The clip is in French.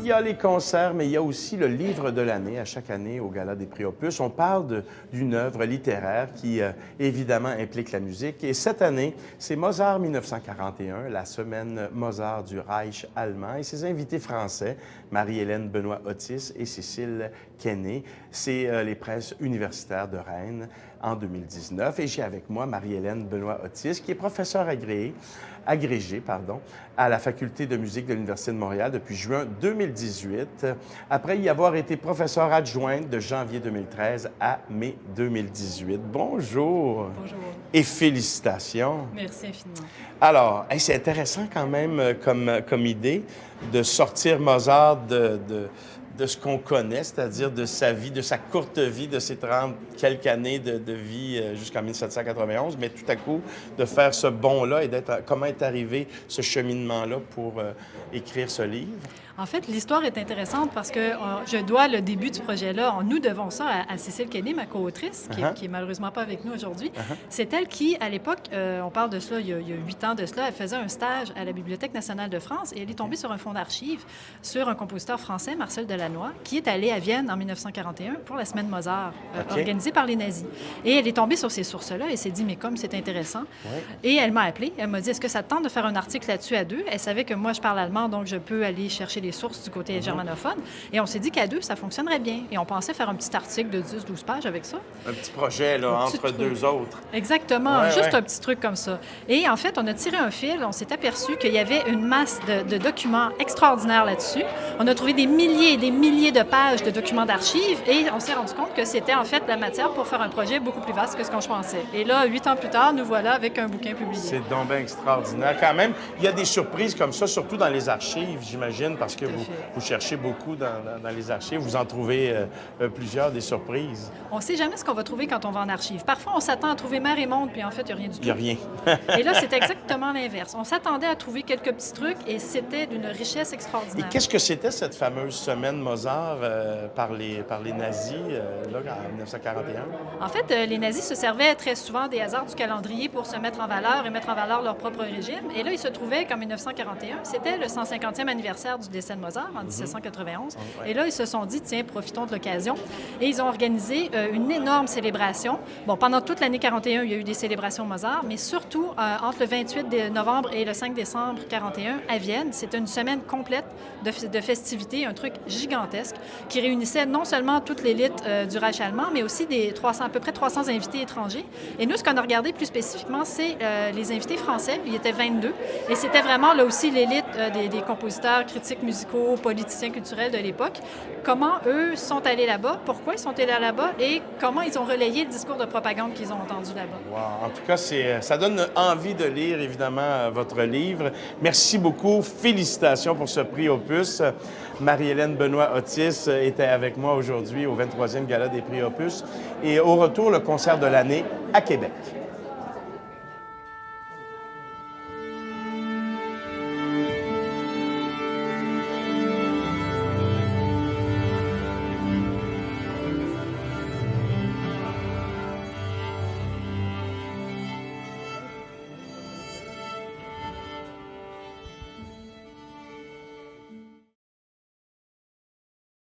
Il y a les concerts, mais il y a aussi le livre de l'année, à chaque année au Gala des Prix Opus. On parle d'une œuvre littéraire qui, évidemment, implique la musique. Et cette année, c'est Mozart 1941, la semaine Mozart du Reich allemand, et ses invités français, Marie-Hélène Benoît-Otis et Cécile Kenney. C'est les presses universitaires de Rennes en 2019. Et j'ai avec moi Marie-Hélène Benoît-Otis, qui est professeure agrégée à la Faculté de musique de l'Université de Montréal depuis juin 2018, après y avoir été professeure adjointe de janvier 2013 à mai 2018. Bonjour! Bonjour. Et félicitations! Merci infiniment. Alors, c'est intéressant quand même comme idée de sortir Mozart de ce qu'on connaît, c'est-à-dire de sa vie, de sa courte vie, de ses 30 quelques années de vie jusqu'en 1791, mais tout à coup, de faire ce bond-là et comment est arrivé ce cheminement-là pour écrire ce livre? En fait, l'histoire est intéressante parce que je dois le début du projet-là, nous devons ça à Cécile Kenney, ma co-autrice, qui est malheureusement pas avec nous aujourd'hui. C'est elle qui, à l'époque, on parle de cela il y a 8 ans de cela, elle faisait un stage à la Bibliothèque nationale de France et elle est tombée sur un fonds d'archives sur un compositeur français, Marcel Delannoy, qui est allé à Vienne en 1941 pour la semaine Mozart, organisée par les nazis. Et elle est tombée sur ces sources-là et s'est dit, mais comme c'est intéressant. Et elle m'a appelée, elle m'a dit, est-ce que ça te tente de faire un article là-dessus à deux? Elle savait que moi, je parle allemand, donc je peux aller chercher les sources du côté germanophone. Et on s'est dit qu'à deux, ça fonctionnerait bien. Et on pensait faire un petit article de 10-12 pages avec ça. Un petit projet, là, entre deux autres. Exactement, juste un petit truc comme ça. Et en fait, on a tiré un fil, on s'est aperçu qu'il y avait une masse de documents extraordinaires là-dessus. On a trouvé des milliers et des milliers de pages de documents d'archives et on s'est rendu compte que c'était en fait la matière pour faire un projet beaucoup plus vaste que ce qu'on pensait. Et là, 8 ans plus tard, nous voilà avec un bouquin publié. C'est donc bien extraordinaire. Quand même, il y a des surprises comme ça, surtout dans les archives, j'imagine, parce que vous cherchez beaucoup dans les archives. Vous en trouvez plusieurs, des surprises. On ne sait jamais ce qu'on va trouver quand on va en archive. Parfois, on s'attend à trouver mer et monde, puis en fait, il n'y a rien du tout. Il n'y a rien. Et là, c'est exactement l'inverse. On s'attendait à trouver quelques petits trucs et c'était d'une richesse extraordinaire. Et qu'est-ce que c'était cette fameuse semaine Mozart par les nazis, là, en 1941? En fait, les nazis se servaient très souvent des hasards du calendrier pour se mettre en valeur et mettre en valeur leur propre régime. Et là, il se trouvait qu'en 1941, c'était le 150e anniversaire du décès de Mozart, en 1791. Et là, ils se sont dit, tiens, profitons de l'occasion. Et ils ont organisé une énorme célébration. Bon, pendant toute l'année 41, il y a eu des célébrations Mozart, mais surtout entre le 28 novembre et le 5 décembre 41 à Vienne, c'était une semaine complète de festivités, un truc gigantesque qui réunissait non seulement toute l'élite du Reich allemand, mais aussi à peu près 300 invités étrangers. Et nous, ce qu'on a regardé plus spécifiquement, c'est les invités français. Il y était 22. Et c'était vraiment là aussi l'élite des compositeurs, critiques musicaux, politiciens culturels de l'époque. Comment eux sont allés là-bas, pourquoi ils sont allés là-bas et comment ils ont relayé le discours de propagande qu'ils ont entendu là-bas. Wow. En tout cas, ça donne envie de lire, évidemment, votre livre. Merci beaucoup. Félicitations pour ce prix Opus. Marie-Hélène Benoît-Otis était avec moi aujourd'hui au 23e Gala des prix Opus. Et au retour, le concert de l'année à Québec.